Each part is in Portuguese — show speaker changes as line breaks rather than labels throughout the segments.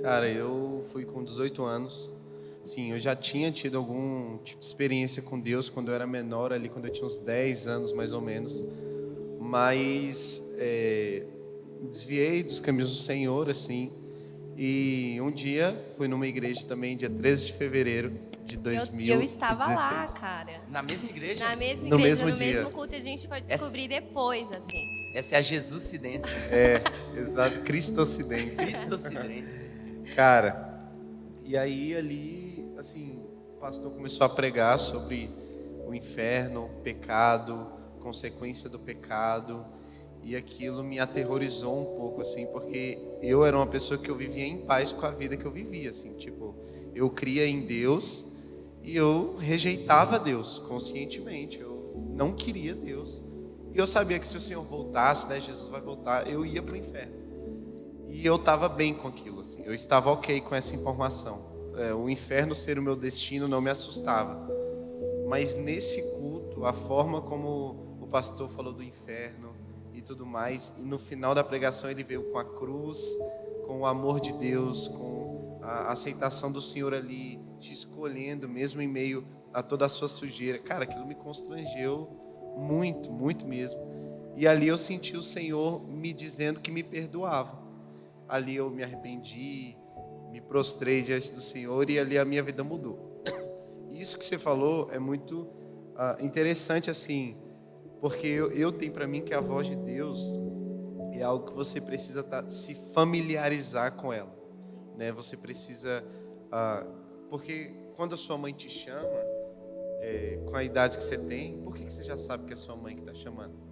Cara, eu fui com 18 anos. Sim, eu já tinha tido algum tipo de experiência com Deus quando eu era menor, ali quando eu tinha uns 10 anos mais ou menos. Mas me desviei dos caminhos do Senhor, assim. E um dia fui numa igreja também, dia 13 de fevereiro de
Eu estava lá,
2016.
cara.
Na mesma igreja?
Na mesma
No
igreja,
mesmo
no
dia.
mesmo culto, a gente foi descobrir depois, assim.
Essa é a Jesuscidência.
Exato, Cristocidência.
Cristocidência.
Cara, e aí ali, assim, o pastor começou a pregar sobre o inferno, o pecado, consequência do pecado, e aquilo me aterrorizou um pouco, assim, porque eu era uma pessoa que eu vivia em paz com a vida que eu vivia, assim, tipo, eu cria em Deus e eu rejeitava Deus conscientemente, eu não queria Deus, e eu sabia que se o Senhor voltasse, né, Jesus vai voltar, eu ia para o inferno. E eu estava bem com aquilo, assim. Eu estava ok com essa informação. O inferno ser o meu destino não me assustava. Mas nesse culto, a forma como o pastor falou do inferno e tudo mais, e no final da pregação ele veio com a cruz, com o amor de Deus, com a aceitação do Senhor ali, te escolhendo mesmo em meio a toda a sua sujeira. Cara, aquilo me constrangeu muito, muito mesmo. E ali eu senti o Senhor me dizendo que me perdoava. Ali eu me arrependi, me prostrei diante do Senhor e ali a minha vida mudou. Isso que você falou é muito interessante, assim, porque eu tenho para mim que a voz de Deus é algo que você precisa se familiarizar com ela, né? Você precisa, porque quando a sua mãe te chama, com a idade que você tem, por que você já sabe que é sua mãe que está chamando?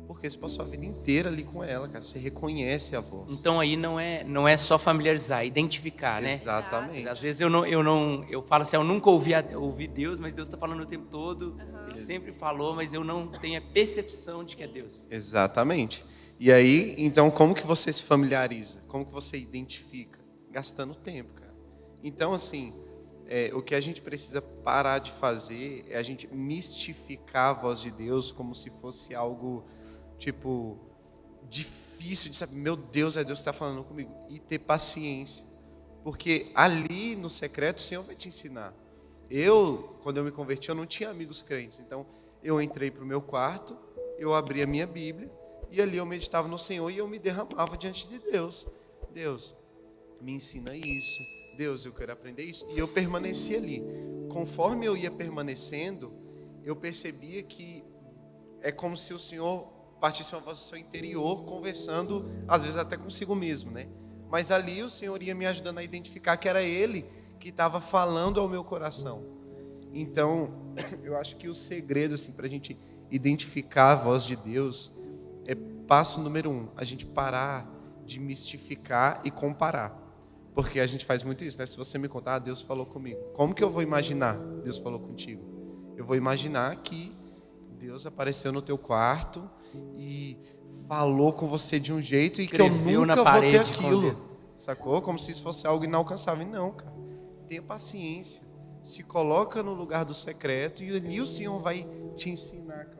Porque você passou a vida inteira ali com ela, cara. Você reconhece a voz.
Então aí não é só familiarizar, é identificar, né?
Exatamente.
Às vezes eu falo assim, eu nunca ouvi Deus, mas Deus está falando o tempo todo. Ele sempre falou, mas eu não tenho a percepção de que é Deus.
Exatamente. E aí, então, como que você se familiariza? Como que você identifica? Gastando tempo, cara. Então, assim, o que a gente precisa parar de fazer é a gente mistificar a voz de Deus como se fosse algo, tipo, difícil de saber. Meu Deus, é Deus que está falando comigo. E ter paciência. Porque ali no secreto o Senhor vai te ensinar. Quando eu me converti, eu não tinha amigos crentes. Então, eu entrei para o meu quarto, eu abri a minha Bíblia, e ali eu meditava no Senhor e eu me derramava diante de Deus. Deus, me ensina isso. Deus, eu quero aprender isso. E eu permaneci ali. Conforme eu ia permanecendo, eu percebia que é como se o Senhor partisse uma voz do seu interior, conversando, às vezes até consigo mesmo, né? Mas ali o Senhor ia me ajudando a identificar que era Ele que estava falando ao meu coração. Então, eu acho que o segredo, assim, para a gente identificar a voz de Deus é passo número 1, a gente parar de mistificar e comparar. Porque a gente faz muito isso, né? Se você me contar, Deus falou comigo. Como que eu vou imaginar Deus falou contigo? Eu vou imaginar que Deus apareceu no teu quarto e falou com você de um jeito e que eu nunca vou ter aquilo. Sacou? Como se isso fosse algo inalcançável. Não, cara. Tenha paciência. Se coloca no lugar do secreto e ali o Senhor vai te ensinar, cara.